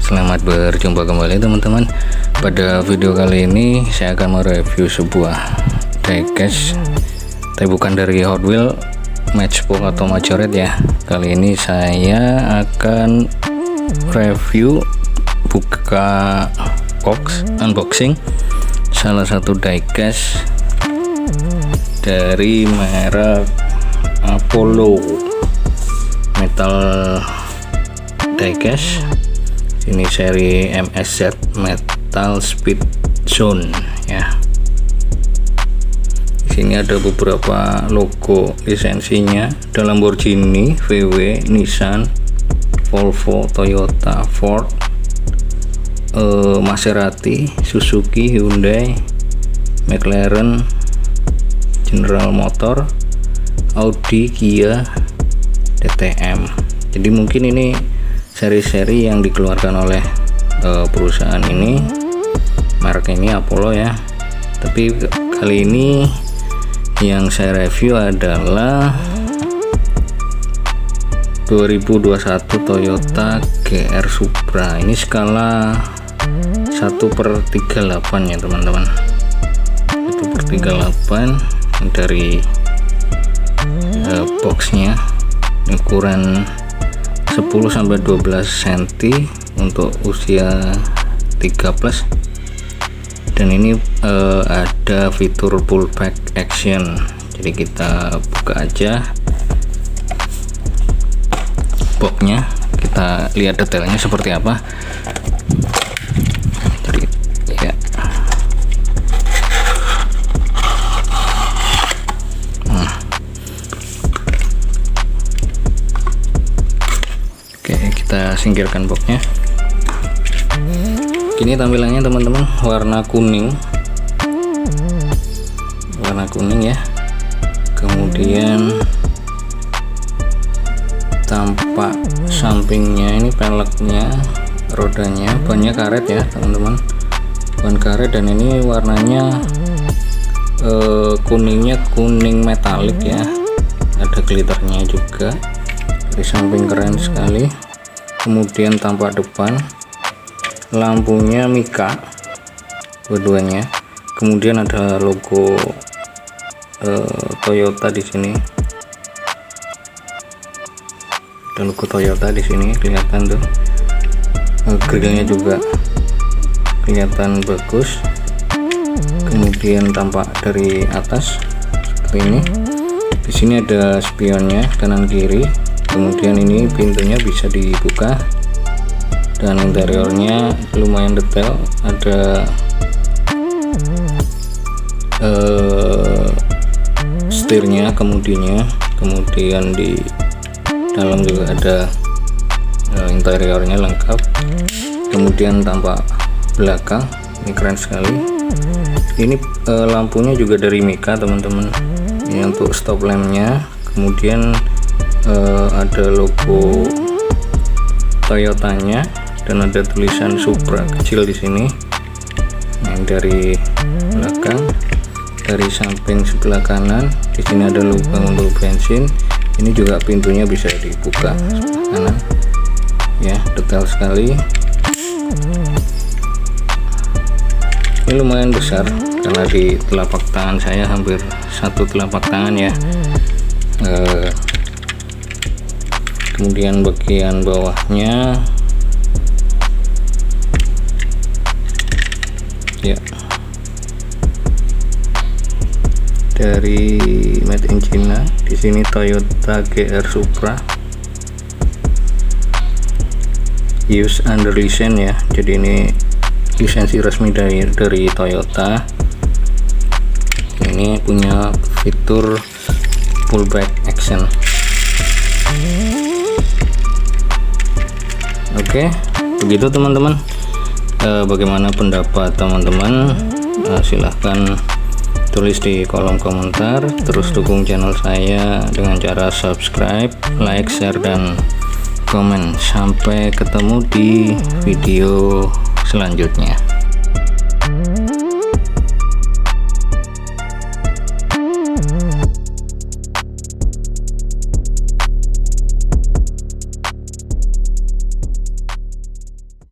Selamat berjumpa kembali teman-teman. Pada video kali ini saya akan mereview sebuah diecast, tapi bukan dari Hot Wheels, Matchbox atau Majoret ya. Kali ini saya akan review, buka box, unboxing salah satu diecast dari merek Apollo Metal diecast. Ini seri MSZ Metal Speed Zone ya. Di sini ada beberapa logo lisensinya, ada Lamborghini, VW, Nissan, Volvo, Toyota, Ford, Maserati, Suzuki, Hyundai, McLaren, General Motor, Audi, Kia, DTM. Jadi mungkin ini seri-seri yang dikeluarkan oleh perusahaan ini, merek ini Apollo ya. Tapi kali ini yang saya review adalah 2021 Toyota GR Supra. Ini skala 1/38 ya teman-teman, 1/38 dari boxnya, ukuran 10-12 cm untuk usia 3+, dan ini ada fitur pullback action. Jadi kita buka aja boxnya, kita lihat detailnya seperti apa. Jadi ya, kita singkirkan boxnya. Ini tampilannya teman-teman, warna kuning ya. Kemudian tampak sampingnya, ini peleknya, rodanya, bannya karet ya teman-teman, ban karet. Dan ini warnanya kuningnya kuning metalik ya, ada glitternya juga. Dari samping keren sekali. Kemudian tampak depan, lampunya Mika dua-duanya. Kemudian ada logo Toyota di sini. Ada logo Toyota di sini, kelihatan tuh. Grillnya juga kelihatan bagus. Kemudian tampak dari atas seperti ini. Di sini ada spionnya kanan kiri. Kemudian ini pintunya bisa dibuka, dan interiornya lumayan detail. Ada setirnya, kemudinya, kemudian di dalam juga ada interiornya lengkap. Kemudian tampak belakang, ini keren sekali. Ini lampunya juga dari Mika teman-teman. Ini untuk stop lampnya. Kemudian ada logo Toyotanya, dan ada tulisan Supra kecil di sini. Yang dari belakang, dari samping sebelah kanan, di sini ada lubang untuk bensin. Ini juga pintunya bisa dibuka sebelah kanan ya, detail sekali. Ini lumayan besar karena di telapak tangan saya, hampir satu telapak tangan ya. Kemudian bagian bawahnya ya, dari made in China. Di sini Toyota GR Supra, use under license ya. Jadi ini lisensi resmi dari Toyota. Ini punya fitur pullback action. Oke, begitu teman-teman. Bagaimana pendapat teman-teman? Silahkan tulis di kolom komentar. Terus dukung channel saya dengan cara subscribe, like, share, dan komen. Sampai ketemu di video selanjutnya.